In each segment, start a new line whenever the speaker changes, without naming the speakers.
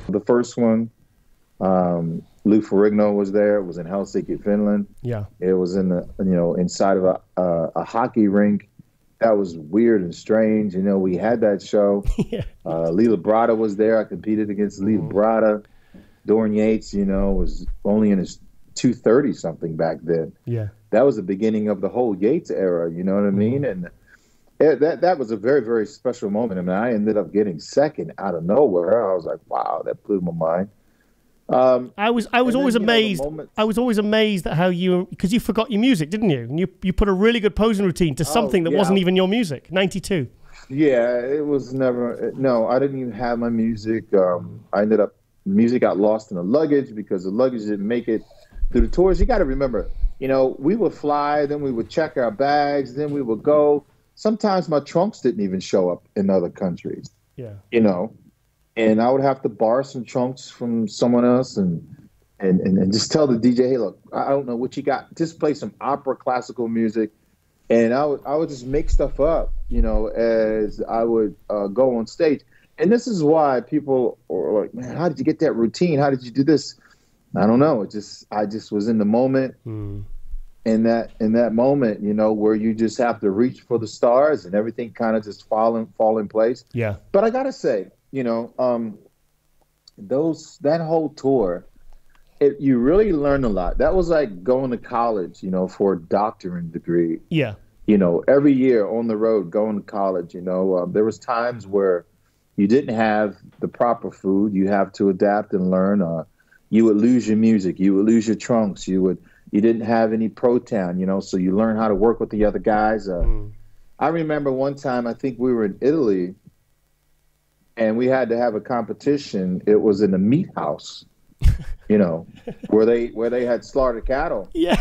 The first one, Lou Ferrigno was there. It was in Helsinki, Finland.
Yeah.
It was in the, inside of a hockey rink. That was weird and strange. We had that show.
Yeah.
Lee Labrada was there. I competed against Lee Labrada. Dorian Yates, was only in his 230 something back then.
Yeah.
That was the beginning of the whole Yates era. You know what I mean? And that was a very, very special moment. I mean, I ended up getting second out of nowhere. I was like, wow, that blew my mind.
I was always amazed. I was always amazed at how because you forgot your music, didn't you? And you put a really good posing routine to something that wasn't even your music. 92.
Yeah, it was never. No, I didn't even have my music. I ended up music got lost in the luggage because the luggage didn't make it through the tours. You got to remember, we would fly, then we would check our bags, then we would go. Sometimes my trunks didn't even show up in other countries.
Yeah.
And I would have to borrow some trunks from someone else and just tell the DJ, hey, look, I don't know what you got. Just play some opera classical music. And I would just make stuff up, as I would go on stage. And this is why people are like, man, how did you get that routine? How did you do this? I don't know. I just was in the moment. In that moment, where you just have to reach for the stars and everything kind of just fall in place.
Yeah.
But I gotta say, that whole tour, you really learn a lot. That was like going to college, for a doctorate degree.
Yeah.
Every year on the road, going to college, there was times where you didn't have the proper food. You have to adapt and learn. You would lose your music. You would lose your trunks. You didn't have any Pro-Town, so you learn how to work with the other guys. I remember one time, I think we were in Italy, and we had to have a competition. It was in a meat house, where they had slaughtered cattle.
Yeah.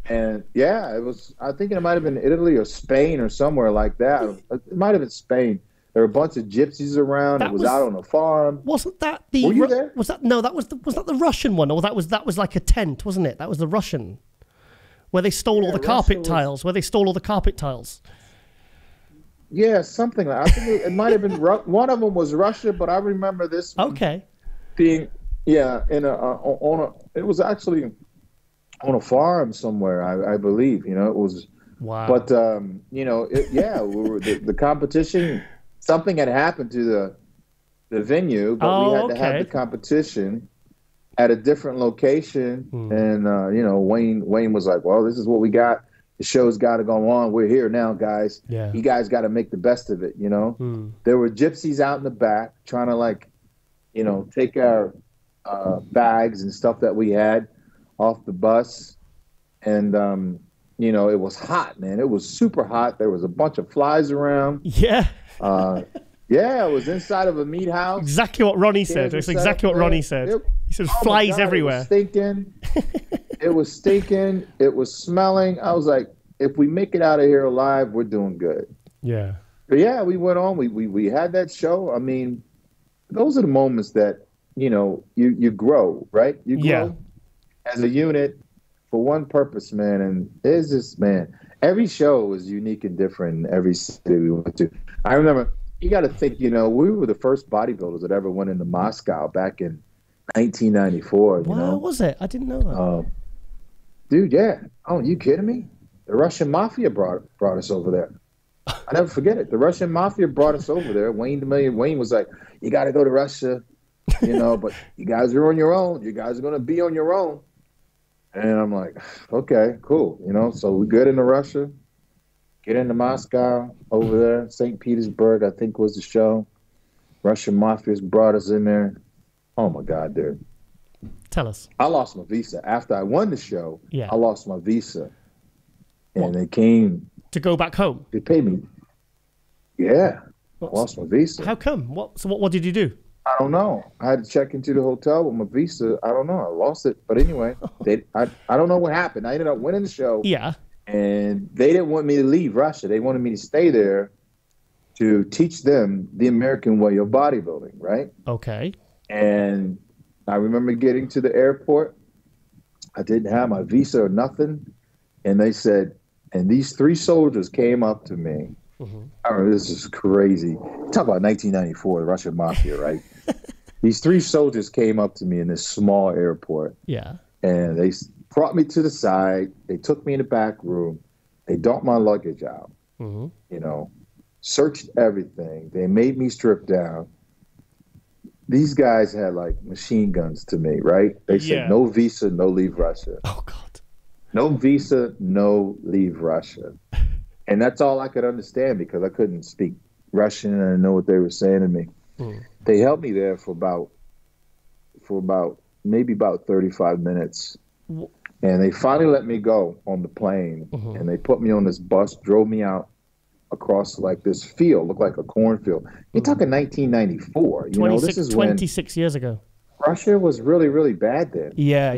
And yeah, it was. I think it might have been Italy or Spain or somewhere like that. It might have been Spain. There were a bunch of gypsies around. It was out on a farm.
Wasn't that the?
Were you there?
Was that the Russian one, or that was like a tent, wasn't it? That was the Russian, where they stole all the carpet tiles. Where they stole all the carpet tiles.
Yeah, something like. I think it might have been one of them was Russia, but I remember this.
Okay.
Being in it was actually on a farm somewhere. I believe it was.
Wow.
But we were the competition. Something had happened to the venue, but we had to have the competition at a different location. And Wayne was like, "Well, this is what we got. The show's got to go on. We're here now, guys.
Yeah.
You guys got to make the best of it." There were gypsies out in the back trying to take our bags and stuff that we had off the bus, and it was hot, man. It was super hot. There was a bunch of flies around.
Yeah.
It was inside of a meat house.
Exactly what Ronnie said. It's exactly what Ronnie said. He said flies everywhere.
It was stinking. It was smelling. I was like, if we make it out of here alive, we're doing good.
Yeah.
But yeah, we went on. We had that show. I mean, those are the moments that, you grow, right? You grow as a unit for one purpose, man. And it's just, man, every show was unique and different in every city we went to. I remember, you got to think, we were the first bodybuilders that ever went into Moscow back in 1994.
Wow, was it? I didn't know that.
Dude, yeah. Oh, you kidding me? The Russian Mafia brought us over there. I never forget it. The Russian Mafia brought us over there. Wayne was like, you got to go to Russia, but you guys are on your own. You guys are going to be on your own. And I'm like, okay, cool. So we get into Russia, get into Moscow over there. St. Petersburg, I think, was the show. Russian Mafia's brought us in there. Oh, my God, dude.
Tell us.
I lost my visa. After I won the show,
I
lost my visa. And they came.
To go back home?
They paid me. Yeah. I lost my visa.
How come? What did you do?
I don't know. I had to check into the hotel with my visa. I don't know. I lost it. But anyway, I don't know what happened. I ended up winning the show.
Yeah.
And they didn't want me to leave Russia. They wanted me to stay there to teach them the American way of bodybuilding, right?
Okay.
And I remember getting to the airport. I didn't have my visa or nothing. And they said, and these three soldiers came up to me. I remember, this is crazy. Talk about 1994, the Russian Mafia, right? These three soldiers came up to me in this small airport.
Yeah.
And they brought me to the side. They took me in the back room. They dumped my luggage out, you know, searched everything. They made me strip down. These guys had like machine guns to me, right? They said, no visa, no leave Russia.
Oh, God.
No visa, no leave Russia. And that's all I could understand because I couldn't speak Russian and I didn't know what they were saying to me. They held me there for maybe about 35 minutes. And they finally let me go on the plane. And they put me on this bus, drove me out across like this field, looked like a cornfield. You're talking 1994. You know, this is
26 years ago.
Russia was really, really bad then.
Yeah.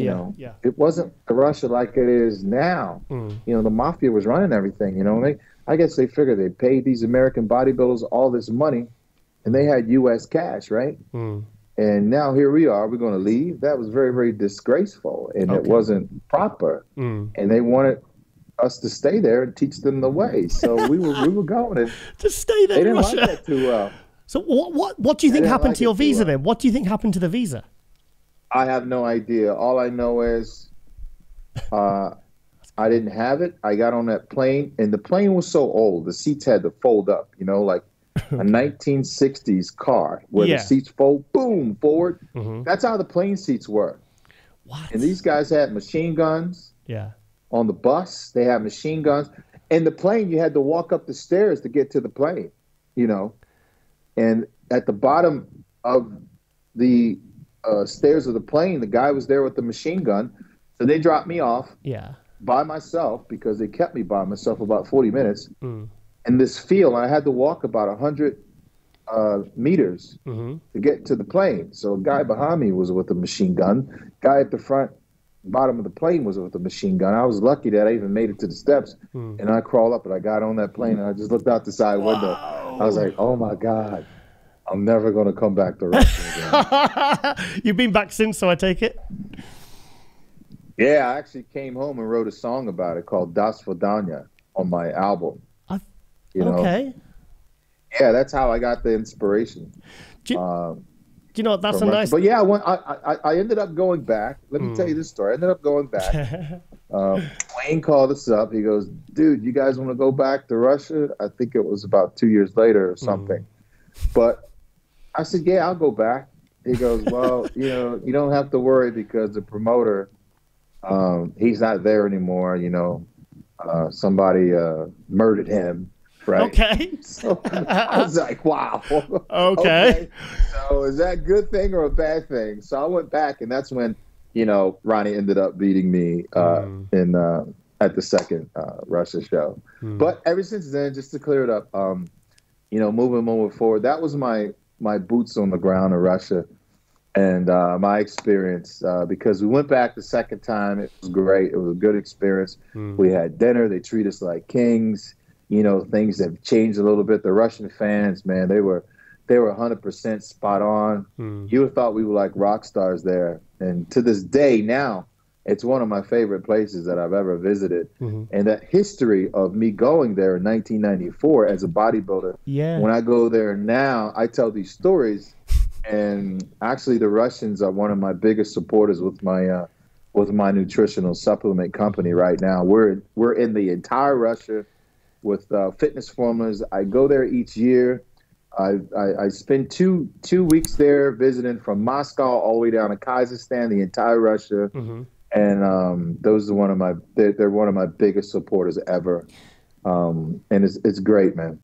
It wasn't the Russia like it is now. You know, the Mafia was running everything, you know. I guess they figured they paid these American bodybuilders all this money, and they had U.S. cash, right? And now here we are. We're going to leave. That was very, very disgraceful, and it wasn't proper. And they wanted us to stay there and teach them the way. So we were going. And
to stay there.
They didn't like that too well.
So what do you think happened to your visa then? What do you think happened to the visa?
I have no idea. All I know is I didn't have it. I got on that plane, and the plane was so old. The seats had to fold up, you know, like a 1960s car where the seats fold, boom, forward. That's how the plane seats were.
What?
And these guys had machine guns. On the bus, they had machine guns. And the plane, you had to walk up the stairs to get to the plane, you know. And at the bottom of the stairs of the plane, the guy was there with the machine gun. So they dropped me off by myself because they kept me by myself about 40 minutes in this field. I had to walk about 100 meters to get to the plane. So a guy behind me was with a machine gun. Guy at the bottom of the plane was with a machine gun. I was lucky that I even made it to the steps. And I crawled up and I got on that plane and I just looked out the side window. I was like, oh my God, I'm never going to come back to Russia again.
You've been back since, so I take it?
Yeah, I actually came home and wrote a song about it called Das Svidaniya on my album.
Okay.
Yeah, that's how I got the inspiration.
Do you know what? That's a nice...
But yeah, I ended up going back. Let me tell you this story. I ended up going back. Wayne called us up. He goes, dude, you guys want to go back to Russia? I think it was about 2 years later or something. But I said, yeah, I'll go back. He goes, well, you know, you don't have to worry because the promoter, he's not there anymore. You know, somebody murdered him. Right.
Okay.
So I was like, wow.
Okay.
So is that a good thing or a bad thing? So I went back, and that's when, you know, Ronnie ended up beating me at the second Russia show. But ever since then, just to clear it up, you know, moving forward, that was my boots on the ground in Russia and my experience because we went back the second time. It was great. It was a good experience. We had dinner. They treat us like kings. You know, things have changed a little bit. The Russian fans, man, they were 100% spot on. You would have thought we were like rock stars there. And to this day now, it's one of my favorite places that I've ever visited. And that history of me going there in 1994 as a bodybuilder, when I go there now, I tell these stories. And actually, the Russians are one of my biggest supporters with my nutritional supplement company right now. We're in the entire Russia with fitness formulas. I go there each year. I spend two weeks there visiting from Moscow all the way down to Kazakhstan, the entire Russia. And those are they're one of my biggest supporters ever. And it's great, man.